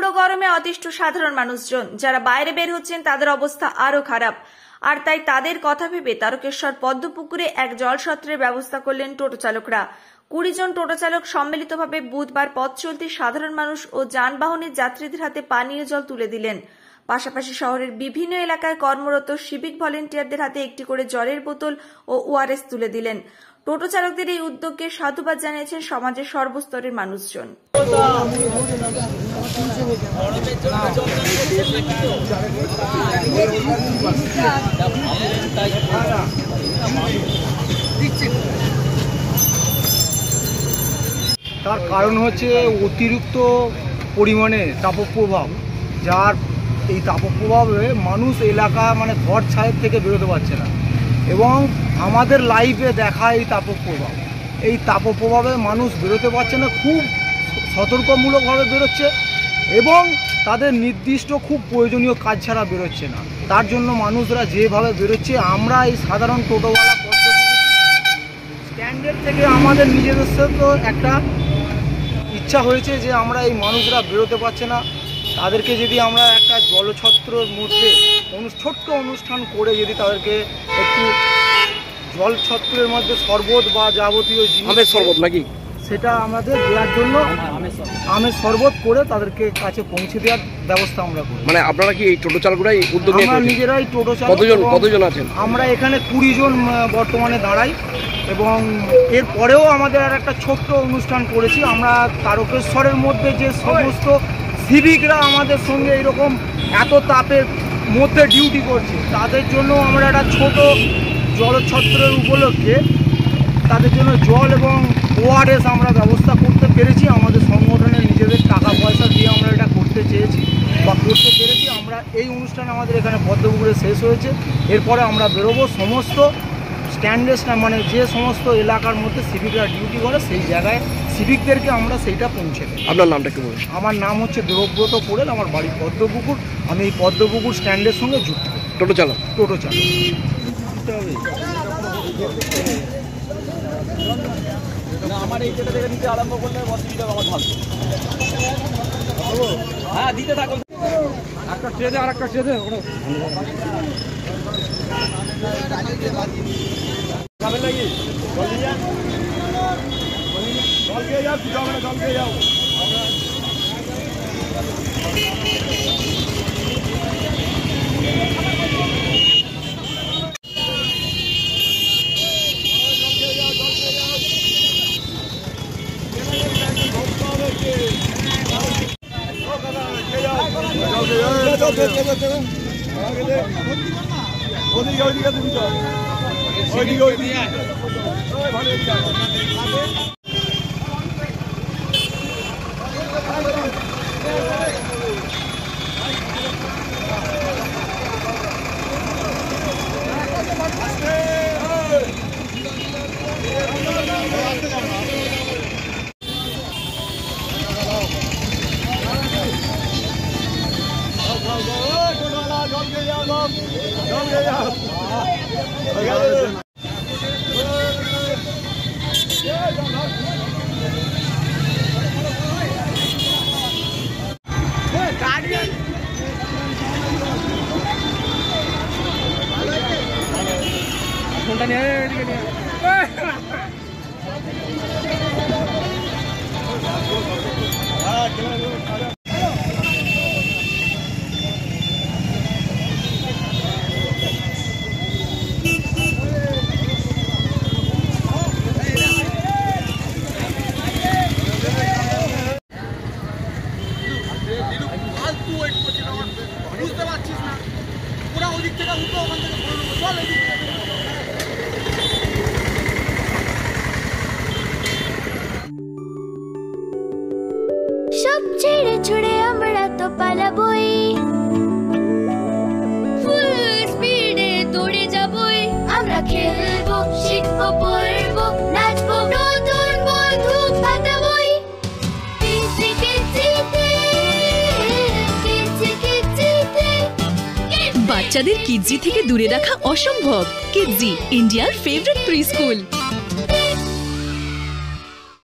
পুরো গরমে অতিষ্ঠ সাধারণ মানুষজন। যারা বাইরে বের হচ্ছেন তাদের অবস্থা আরো খারাপ, আর তাই তাদের কথা ভেবে তারকেশ্বর পদ্মপুকুরে এক জলসত্রের ব্যবস্থা করলেন টোটো চালকরা। 20 জন টোটো চালক সম্মিলিতভাবে বুধবার পথ চলতি সাধারণ মানুষ ও যানবাহনের যাত্রীদের হাতে পানীয় জল তুলে দিলেন। পাশাপাশি শহরের বিভিন্ন এলাকায় কর্মরত সিভিক ভলেন্টিয়ারদের হাতে একটি করে জলের বোতল ও ওআরএস তুলে দিলেন। টোটো চালকদের এই উদ্যোগকে সাধুবাদ জানিয়েছেন সমাজের সর্বস্তরের মানুষজন। তার কারণ হচ্ছে অতিরিক্ত পরিমাণে তাপপ্রবাহ, যার এই তাপপ্রবাহে মানুষ এলাকা ঘর ছায়ের থেকে বেরোতে পারছে না, এবং আমাদের লাইফে দেখা এই তাপপ্রবাহে মানুষ বেরোতে পারছে না, খুব সতর্কমূলকভাবে বেরোচ্ছে এবং তাদের নির্দিষ্ট খুব প্রয়োজনীয় কাজ ছাড়া বেরোচ্ছে না। তার জন্য মানুষরা যেভাবে বেরোচ্ছে, আমরা এই সাধারণ টোটোওয়ালা স্ট্যান্ডের থেকে আমাদের নিজেদের তো একটা ইচ্ছা হয়েছে যে আমরা এই মানুষরা বেরোতে পারছে না, তাদেরকে যদি আমরা একটা জলছত্রের মধ্যে ছোট্ট অনুষ্ঠান করে যদি তাদেরকে একটু জলছত্রের মধ্যে শরবত বা যাবতীয় জিনিস শরবত নাকি সেটা আমাদের দেওয়ার জন্য আমের শরবত করে তাদেরকে কাছে পৌঁছে দেওয়ার ব্যবস্থা আমরা করি। আপনারা কি এই টোটো চালকরাই উদ্যোগ নিয়ে? আমরা নিজেরাই টোটো চালক। কতজন আছেন? আমরা এখানে 20 জন বর্তমানে দাঁড়াই, এবং এরপরেও আমাদের আর একটা ছোট্ট অনুষ্ঠান করেছি। আমরা তারকেশ্বরের মধ্যে যে সমস্ত সিভিকরা আমাদের সঙ্গে এরকম এত তাপের মধ্যে ডিউটি করছে, তাদের জন্য আমরা একটা ছোট জলছত্রের উপলক্ষে তাদের জন্য জল এবং ওআরএস আমরা ব্যবস্থা করতে পেরেছি। আমাদের সংগঠনের নিজেদের টাকা পয়সা দিয়ে আমরা এটা করতে চেয়েছি বা করতে পেরেছি। আমরা এই অনুষ্ঠান আমাদের এখানে পদ্মপুকুরে শেষ হয়েছে। এরপরে আমরা বেরোবো সমস্ত স্ট্যান্ডে, যে সমস্ত এলাকার মধ্যে সিভিকরা ডিউটি করে সেই জায়গায় সিভিকদেরকে আমরা সেইটা পৌঁছে দেব। আপনার নামটা কি বলুন? আমার নাম হচ্ছে দেবব্রত পোড়েল, আমার বাড়ি পদ্মপুকুর। আমি এই পদ্মপুকুর স্ট্যান্ডের সঙ্গে যুক্ত। টোটো চালক। আমার এই যেটা থেকে দিতে আরম্ভ করলে অসুবিধা আমার ভালো। হ্যাঁ দিতে থাকুন। একটা ট্রেনে আর একটা ট্রেনে যাবেন নাকি? জল খেয়ে যাও, কিছু হবে না, জল খেয়ে যাও। ফোনটা নিয়ে বুঝতে পারছিস না, ওরা ওদিক থেকে উঠো, ওখান থেকে চল এদিক থেকে। সব ছেড়ে ছুড়ে আমরা তো পালাবই, ফুল স্পিডে দৌড়ে যাবই। আমরা খেলবো, শিখবো, পড়বো, নাচবো, নতুন বন্ধু পাতাবই। বাচ্চাদের কিডজি থেকে দূরে রাখা অসম্ভব। কিডজি, ইন্ডিয়ার ফেভারিট প্রি স্কুল।